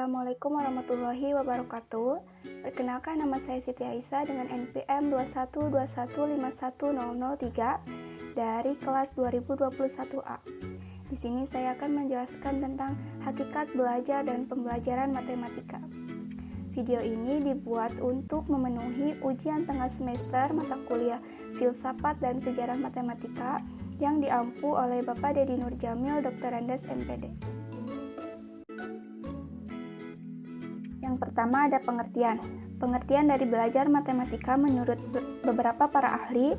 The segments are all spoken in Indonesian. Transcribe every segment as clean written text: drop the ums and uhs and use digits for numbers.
Assalamualaikum warahmatullahi wabarakatuh. Perkenalkan, nama saya Siti Aisyah dengan NPM 212151003 dari kelas 2021A. Di sini saya akan menjelaskan tentang hakikat belajar dan pembelajaran matematika. Video ini dibuat untuk memenuhi ujian tengah semester mata kuliah Filsafat dan Sejarah Matematika yang diampu oleh Bapak Dedi Nurjamil, Dr. Andes, MPD. Yang pertama ada pengertian. Pengertian dari belajar matematika menurut beberapa para ahli.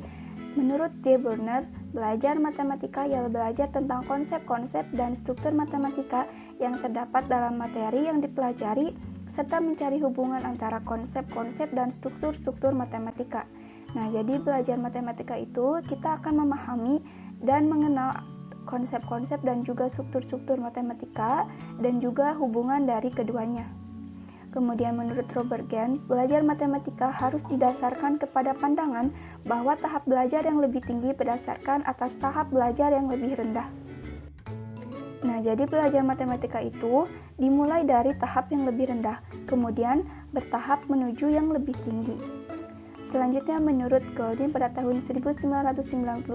Menurut J. Burner, belajar matematika ialah belajar tentang konsep-konsep dan struktur matematika yang terdapat dalam materi yang dipelajari, serta mencari hubungan antara konsep-konsep dan struktur-struktur matematika. Nah, jadi belajar matematika itu kita akan memahami dan mengenal konsep-konsep dan juga struktur-struktur matematika dan juga hubungan dari keduanya. Kemudian menurut Robert Gant, belajar matematika harus didasarkan kepada pandangan bahwa tahap belajar yang lebih tinggi berdasarkan atas tahap belajar yang lebih rendah. Nah, jadi belajar matematika itu dimulai dari tahap yang lebih rendah, kemudian bertahap menuju yang lebih tinggi. Selanjutnya menurut Golding pada tahun 1992,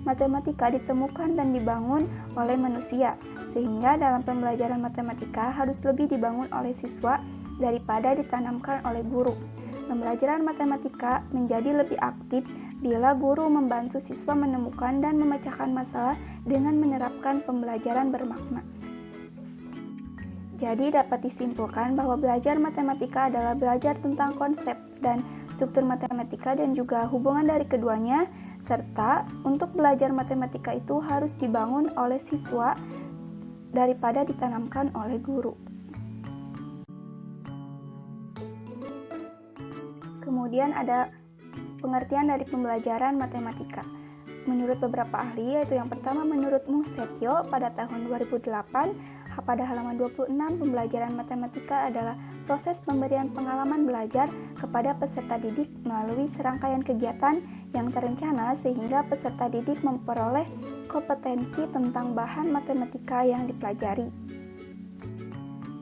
matematika ditemukan dan dibangun oleh manusia, sehingga dalam pembelajaran matematika harus lebih dibangun oleh siswa daripada ditanamkan oleh guru. Pembelajaran matematika menjadi lebih aktif bila guru membantu siswa menemukan dan memecahkan masalah dengan menerapkan pembelajaran bermakna. Jadi dapat disimpulkan bahwa belajar matematika adalah belajar tentang konsep dan struktur matematika dan juga hubungan dari keduanya, serta untuk belajar matematika itu harus dibangun oleh siswa daripada ditanamkan oleh guru. Kemudian ada pengertian dari pembelajaran matematika. Menurut beberapa ahli, yaitu yang pertama menurut Musetio pada tahun 2008, pada halaman 26, pembelajaran matematika adalah proses pemberian pengalaman belajar kepada peserta didik melalui serangkaian kegiatan yang terencana sehingga peserta didik memperoleh kompetensi tentang bahan matematika yang dipelajari.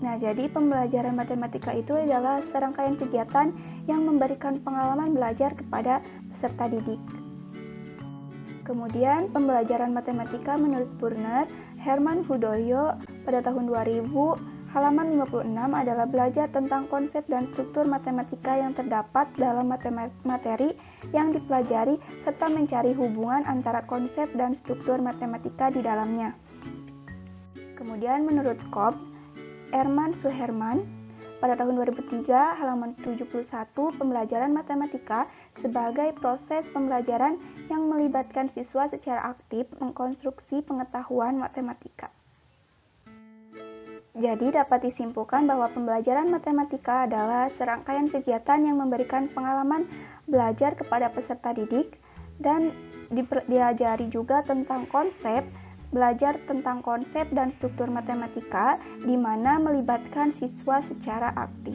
Nah, jadi pembelajaran matematika itu adalah serangkaian kegiatan yang memberikan pengalaman belajar kepada peserta didik. Kemudian, pembelajaran matematika menurut Burner, Herman Hudolyo pada tahun 2000, halaman 56 adalah belajar tentang konsep dan struktur matematika yang terdapat dalam materi yang dipelajari serta mencari hubungan antara konsep dan struktur matematika di dalamnya. Kemudian, menurut Cobb, Erman Suherman pada tahun 2003, halaman 71, pembelajaran matematika sebagai proses pembelajaran yang melibatkan siswa secara aktif mengkonstruksi pengetahuan matematika. Jadi dapat disimpulkan bahwa pembelajaran matematika adalah serangkaian kegiatan yang memberikan pengalaman belajar kepada peserta didik dan diajari juga tentang belajar tentang konsep dan struktur matematika di mana melibatkan siswa secara aktif.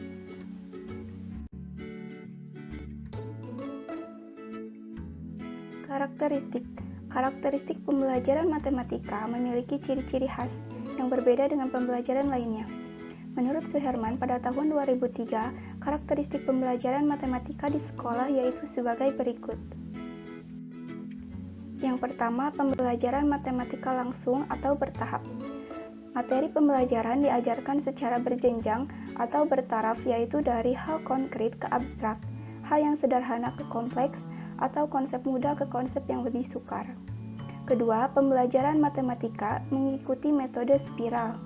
Karakteristik pembelajaran matematika memiliki ciri-ciri khas yang berbeda dengan pembelajaran lainnya. Menurut Suherman pada tahun 2003, karakteristik pembelajaran matematika di sekolah yaitu sebagai berikut. Yang pertama, pembelajaran matematika langsung atau bertahap. Materi pembelajaran diajarkan secara berjenjang atau bertaraf, yaitu dari hal konkret ke abstrak, hal yang sederhana ke kompleks, atau konsep mudah ke konsep yang lebih sukar. Kedua, pembelajaran matematika mengikuti metode spiral.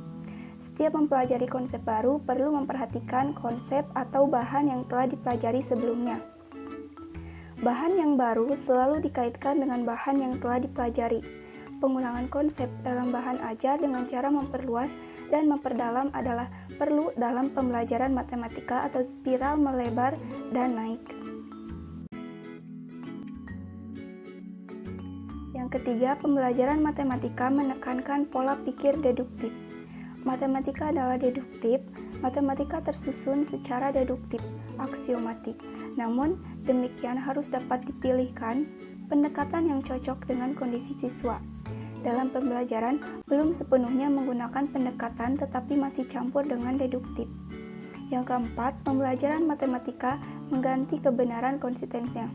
Setiap mempelajari konsep baru perlu memperhatikan konsep atau bahan yang telah dipelajari sebelumnya. Bahan yang baru selalu dikaitkan dengan bahan yang telah dipelajari. Pengulangan konsep dalam bahan ajar dengan cara memperluas dan memperdalam adalah perlu dalam pembelajaran matematika atau spiral melebar dan naik. Yang ketiga, pembelajaran matematika menekankan pola pikir deduktif. Matematika adalah deduktif. Matematika tersusun secara deduktif, aksiomatik. Namun, demikian harus dapat dipilihkan pendekatan yang cocok dengan kondisi siswa. dalam pembelajaran belum sepenuhnya menggunakan pendekatan tetapi masih campur dengan deduktif. Yang keempat, pembelajaran matematika mengganti kebenaran konsistensinya.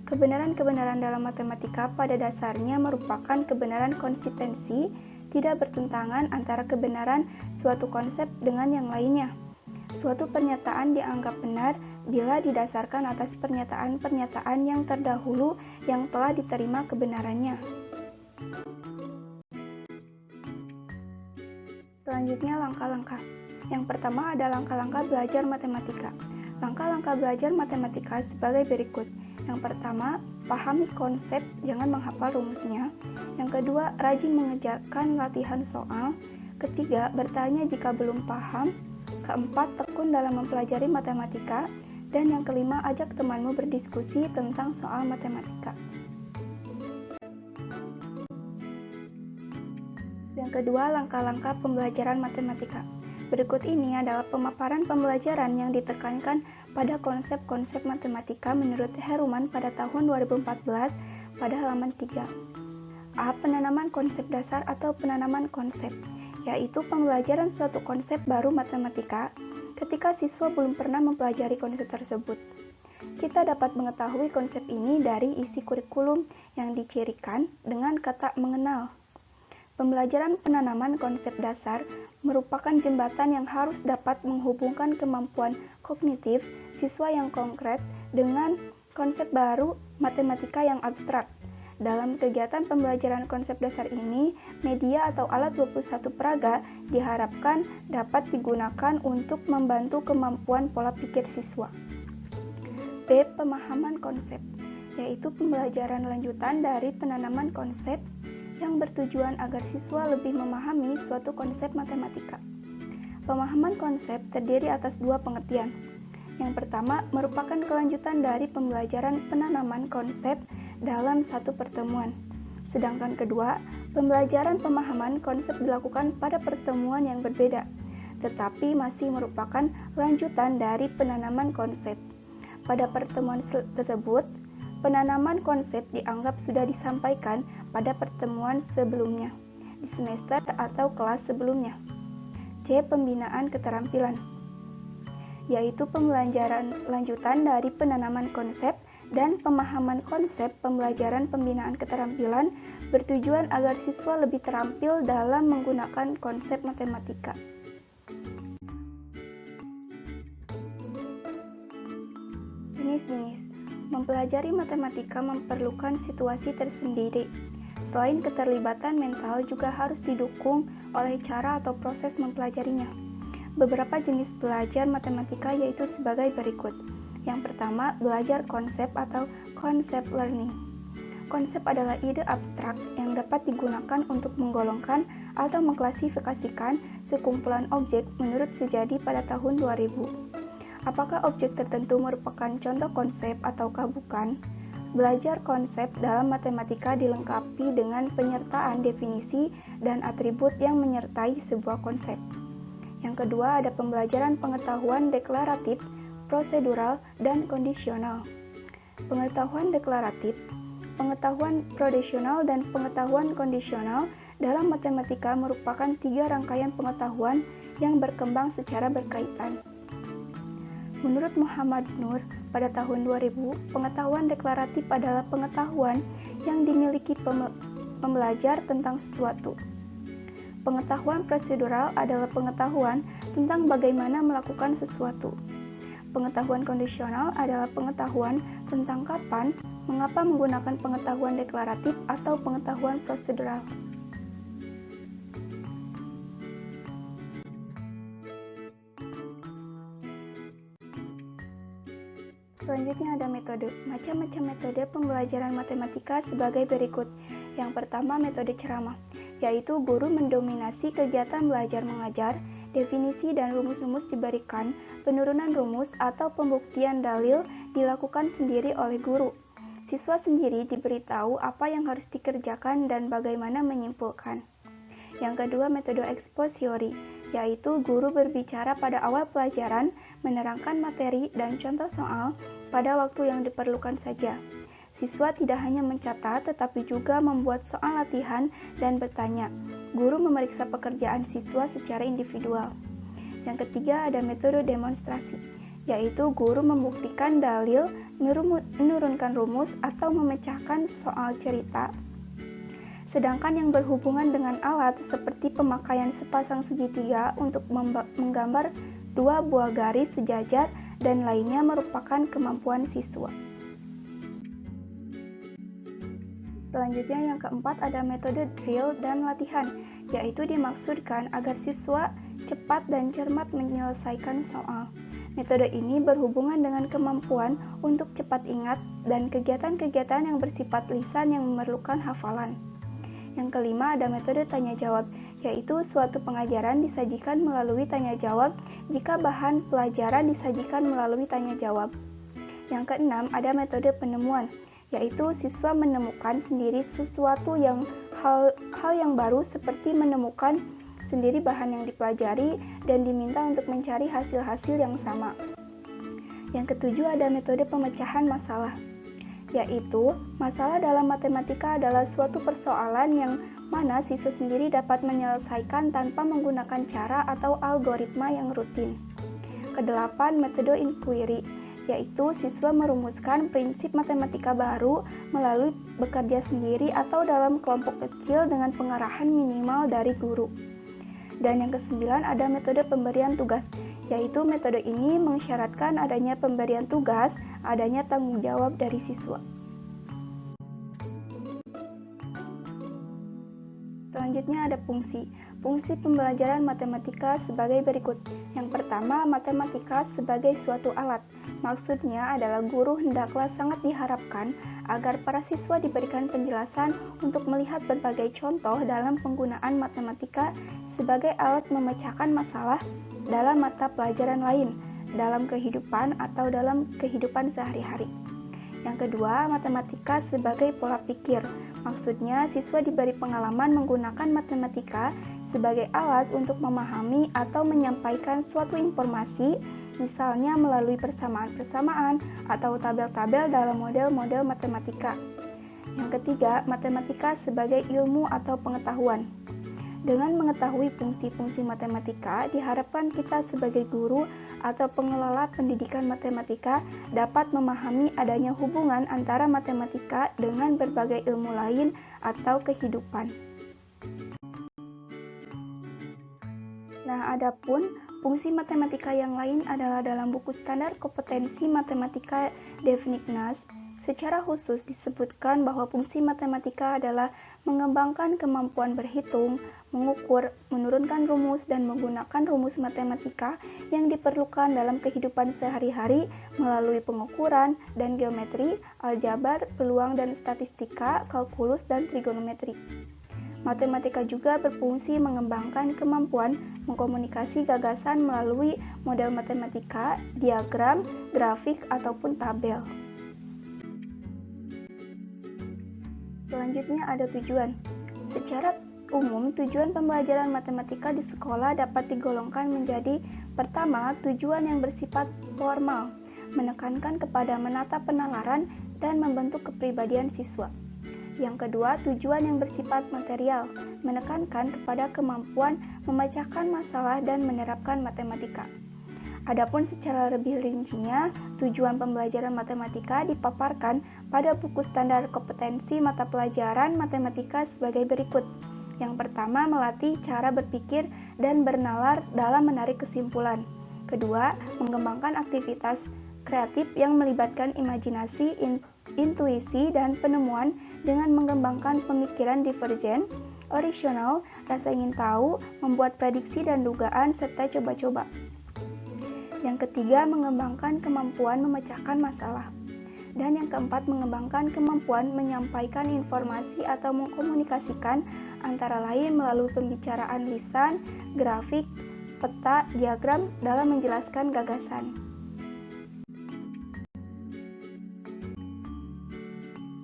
Kebenaran-kebenaran dalam matematika pada dasarnya merupakan kebenaran konsistensi, tidak bertentangan antara kebenaran suatu konsep dengan yang lainnya. Suatu pernyataan dianggap benar bila didasarkan atas pernyataan-pernyataan yang terdahulu yang telah diterima kebenarannya. Selanjutnya, langkah-langkah. Yang pertama ada langkah-langkah belajar matematika. Langkah-langkah belajar matematika sebagai berikut. Yang pertama, pahami konsep, jangan menghafal rumusnya. Yang kedua, rajin mengerjakan latihan soal. Ketiga, bertanya jika belum paham. Keempat, tekun dalam mempelajari matematika. Dan yang kelima, ajak temanmu berdiskusi tentang soal matematika. Yang kedua, langkah-langkah pembelajaran matematika. Berikut ini adalah pemaparan pembelajaran yang ditekankan pada konsep-konsep matematika menurut Heruman pada tahun 2014 pada halaman 3. A. Penanaman konsep dasar atau penanaman konsep, yaitu pembelajaran suatu konsep baru matematika ketika siswa belum pernah mempelajari konsep tersebut. Kita dapat mengetahui konsep ini dari isi kurikulum yang dicirikan dengan kata mengenal. Pembelajaran penanaman konsep dasar merupakan jembatan yang harus dapat menghubungkan kemampuan kognitif siswa yang konkret dengan konsep baru matematika yang abstrak. Dalam kegiatan pembelajaran konsep dasar ini, media atau alat 21 peraga diharapkan dapat digunakan untuk membantu kemampuan pola pikir siswa. B. Pemahaman konsep, yaitu pembelajaran lanjutan dari penanaman konsep yang bertujuan agar siswa lebih memahami suatu konsep matematika. Pemahaman konsep terdiri atas dua pengertian. Yang pertama, merupakan kelanjutan dari pembelajaran penanaman konsep dalam satu pertemuan. Sedangkan kedua, pembelajaran pemahaman konsep dilakukan pada pertemuan yang berbeda, tetapi masih merupakan lanjutan dari penanaman konsep. Pada pertemuan tersebut, penanaman konsep dianggap sudah disampaikan pada pertemuan sebelumnya, di semester atau kelas sebelumnya. C. Pembinaan keterampilan, yaitu pembelajaran lanjutan dari penanaman konsep dan pemahaman konsep. Pembelajaran pembinaan keterampilan bertujuan agar siswa lebih terampil dalam menggunakan konsep matematika. Jenis-jenis mempelajari matematika memerlukan situasi tersendiri. Selain keterlibatan mental juga harus didukung oleh cara atau proses mempelajarinya. Beberapa jenis belajar matematika yaitu sebagai berikut. Yang pertama, belajar konsep atau concept learning. Konsep adalah ide abstrak yang dapat digunakan untuk menggolongkan atau mengklasifikasikan sekumpulan objek menurut Sujadi pada tahun 2000. Apakah objek tertentu merupakan contoh konsep ataukah bukan? Belajar konsep dalam matematika dilengkapi dengan penyertaan definisi dan atribut yang menyertai sebuah konsep. Yang kedua ada pembelajaran pengetahuan deklaratif, prosedural, dan kondisional. Pengetahuan deklaratif, pengetahuan prosedural, dan pengetahuan kondisional dalam matematika merupakan tiga rangkaian pengetahuan yang berkembang secara berkaitan. Menurut Muhammad Nur, pada tahun 2000, pengetahuan deklaratif adalah pengetahuan yang dimiliki pembelajar tentang sesuatu. Pengetahuan prosedural adalah pengetahuan tentang bagaimana melakukan sesuatu. Pengetahuan kondisional adalah pengetahuan tentang kapan, mengapa menggunakan pengetahuan deklaratif atau pengetahuan prosedural. Selanjutnya ada metode. Macam-macam metode pembelajaran matematika sebagai berikut. Yang pertama, metode ceramah, yaitu guru mendominasi kegiatan belajar mengajar, definisi dan rumus-rumus diberikan, penurunan rumus atau pembuktian dalil dilakukan sendiri oleh guru. Siswa sendiri diberitahu apa yang harus dikerjakan dan bagaimana menyimpulkan. Yang kedua, metode expository, yaitu guru berbicara pada awal pelajaran, menerangkan materi dan contoh soal pada waktu yang diperlukan saja. Siswa tidak hanya mencatat, tetapi juga membuat soal latihan dan bertanya. Guru memeriksa pekerjaan siswa secara individual. Yang ketiga, ada metode demonstrasi, yaitu guru membuktikan dalil, menurunkan rumus, atau memecahkan soal cerita. Sedangkan yang berhubungan dengan alat seperti pemakaian sepasang segitiga untuk menggambar dua buah garis sejajar dan lainnya merupakan kemampuan siswa. Selanjutnya yang keempat ada metode drill dan latihan, yaitu dimaksudkan agar siswa cepat dan cermat menyelesaikan soal. Metode ini berhubungan dengan kemampuan untuk cepat ingat dan kegiatan-kegiatan yang bersifat lisan yang memerlukan hafalan. Yang kelima ada metode tanya jawab, yaitu suatu pengajaran disajikan melalui tanya jawab jika bahan pelajaran disajikan melalui tanya jawab. Yang keenam ada metode penemuan, yaitu siswa menemukan sendiri sesuatu yang hal yang baru seperti menemukan sendiri bahan yang dipelajari dan diminta untuk mencari hasil-hasil yang sama. Yang ketujuh ada metode pemecahan masalah, yaitu masalah dalam matematika adalah suatu persoalan yang mana siswa sendiri dapat menyelesaikan tanpa menggunakan cara atau algoritma yang rutin. Kedelapan, metode inquiry, yaitu siswa merumuskan prinsip matematika baru melalui bekerja sendiri atau dalam kelompok kecil dengan pengarahan minimal dari guru. Dan yang kesembilan ada metode pemberian tugas, yaitu metode ini mensyaratkan adanya pemberian tugas, adanya tanggung jawab dari siswa. Selanjutnya ada fungsi. Fungsi pembelajaran matematika sebagai berikut. Yang pertama, matematika sebagai suatu alat. Maksudnya adalah guru hendaklah sangat diharapkan agar para siswa diberikan penjelasan untuk melihat berbagai contoh dalam penggunaan matematika sebagai alat memecahkan masalah dalam mata pelajaran lain, dalam kehidupan atau dalam kehidupan sehari-hari. Yang kedua, matematika sebagai pola pikir. Maksudnya, siswa diberi pengalaman menggunakan matematika sebagai alat untuk memahami atau menyampaikan suatu informasi, misalnya melalui persamaan-persamaan atau tabel-tabel dalam model-model matematika. Yang ketiga, matematika sebagai ilmu atau pengetahuan. Dengan mengetahui fungsi-fungsi matematika, diharapkan kita sebagai guru atau pengelola pendidikan matematika dapat memahami adanya hubungan antara matematika dengan berbagai ilmu lain atau kehidupan. Nah, adapun fungsi matematika yang lain adalah dalam buku standar kompetensi matematika Definitnas. Secara khusus disebutkan bahwa fungsi matematika adalah mengembangkan kemampuan berhitung, mengukur, menurunkan rumus, dan menggunakan rumus matematika yang diperlukan dalam kehidupan sehari-hari melalui pengukuran dan geometri, aljabar, peluang dan statistika, kalkulus, dan trigonometri. Matematika juga berfungsi mengembangkan kemampuan mengkomunikasi gagasan melalui model matematika, diagram, grafik, ataupun tabel. Selanjutnya ada tujuan. Secara umum, tujuan pembelajaran matematika di sekolah dapat digolongkan menjadi: pertama, tujuan yang bersifat formal, menekankan kepada menata penalaran dan membentuk kepribadian siswa. Yang kedua, tujuan yang bersifat material, menekankan kepada kemampuan memecahkan masalah dan menerapkan matematika. Adapun secara lebih rincinya, tujuan pembelajaran matematika dipaparkan pada buku standar kompetensi mata pelajaran matematika sebagai berikut. Yang pertama, melatih cara berpikir dan bernalar dalam menarik kesimpulan. Kedua, mengembangkan aktivitas kreatif yang melibatkan imajinasi, intuisi, dan penemuan dengan mengembangkan pemikiran divergen, original, rasa ingin tahu, membuat prediksi dan dugaan, serta coba-coba. Yang ketiga, mengembangkan kemampuan memecahkan masalah. Dan yang keempat, mengembangkan kemampuan menyampaikan informasi atau mengkomunikasikan antara lain melalui pembicaraan lisan, grafik, peta, diagram dalam menjelaskan gagasan.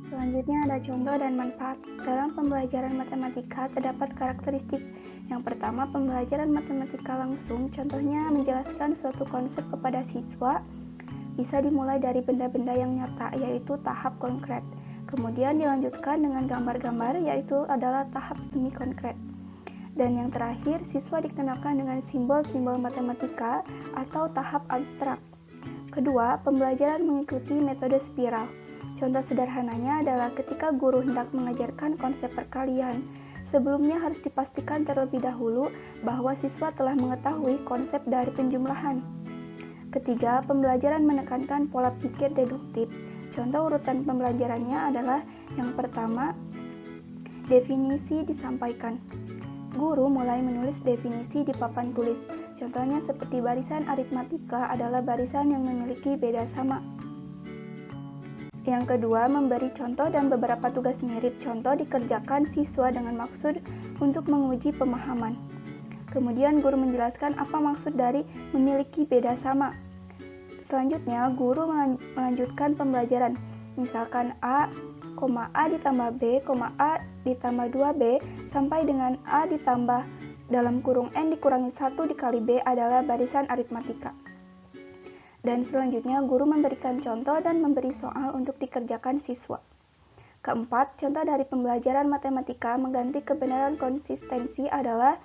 Selanjutnya ada contoh dan manfaat. Dalam pembelajaran matematika terdapat karakteristik. Yang pertama, pembelajaran matematika langsung, contohnya menjelaskan suatu konsep kepada siswa, bisa dimulai dari benda-benda yang nyata, yaitu tahap konkret. Kemudian dilanjutkan dengan gambar-gambar, yaitu adalah tahap semi konkret. Dan yang terakhir, siswa dikenalkan dengan simbol-simbol matematika atau tahap abstrak. Kedua, pembelajaran mengikuti metode spiral. Contoh sederhananya adalah ketika guru hendak mengajarkan konsep perkalian. Sebelumnya harus dipastikan terlebih dahulu bahwa siswa telah mengetahui konsep dari penjumlahan. Ketiga, pembelajaran menekankan pola pikir deduktif. Contoh urutan pembelajarannya adalah yang pertama, definisi disampaikan. Guru mulai menulis definisi di papan tulis. Contohnya seperti barisan aritmatika adalah barisan yang memiliki beda sama. Yang kedua, memberi contoh dan beberapa tugas mirip. Contoh dikerjakan siswa dengan maksud untuk menguji pemahaman. Kemudian guru menjelaskan apa maksud dari memiliki beda sama. Selanjutnya, guru melanjutkan pembelajaran. Misalkan A ditambah B, A ditambah 2B, sampai dengan A ditambah dalam kurung N dikurangi 1 dikali B adalah barisan aritmatika. Dan selanjutnya, guru memberikan contoh dan memberi soal untuk dikerjakan siswa. Keempat, contoh dari pembelajaran matematika mengganti kebenaran konsistensi adalah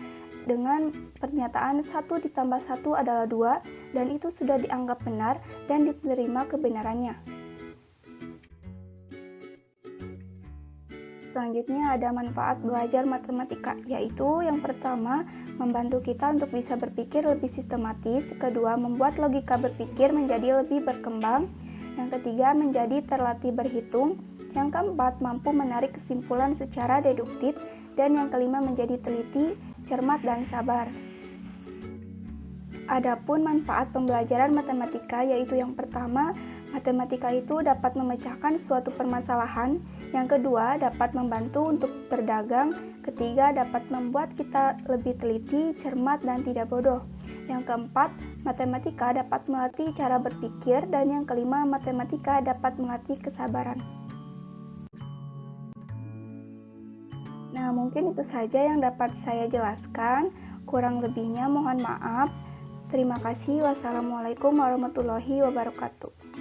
dengan pernyataan 1 ditambah 1 adalah 2, dan itu sudah dianggap benar dan diterima kebenarannya. Selanjutnya ada manfaat belajar matematika, yaitu yang pertama, membantu kita untuk bisa berpikir lebih sistematis. Kedua, membuat logika berpikir menjadi lebih berkembang. Yang ketiga, menjadi terlatih berhitung. Yang keempat, mampu menarik kesimpulan secara deduktif. Dan yang kelima, menjadi teliti, cermat, dan sabar. Adapun manfaat pembelajaran matematika, yaitu yang pertama, matematika itu dapat memecahkan suatu permasalahan. Yang kedua, dapat membantu untuk berdagang. Ketiga, dapat membuat kita lebih teliti, cermat, dan tidak bodoh. Yang keempat, matematika dapat melatih cara berpikir. Dan yang kelima, matematika dapat melatih kesabaran. Nah, mungkin itu saja yang dapat saya jelaskan. Kurang lebihnya mohon maaf. Terima kasih. Wassalamualaikum warahmatullahi wabarakatuh.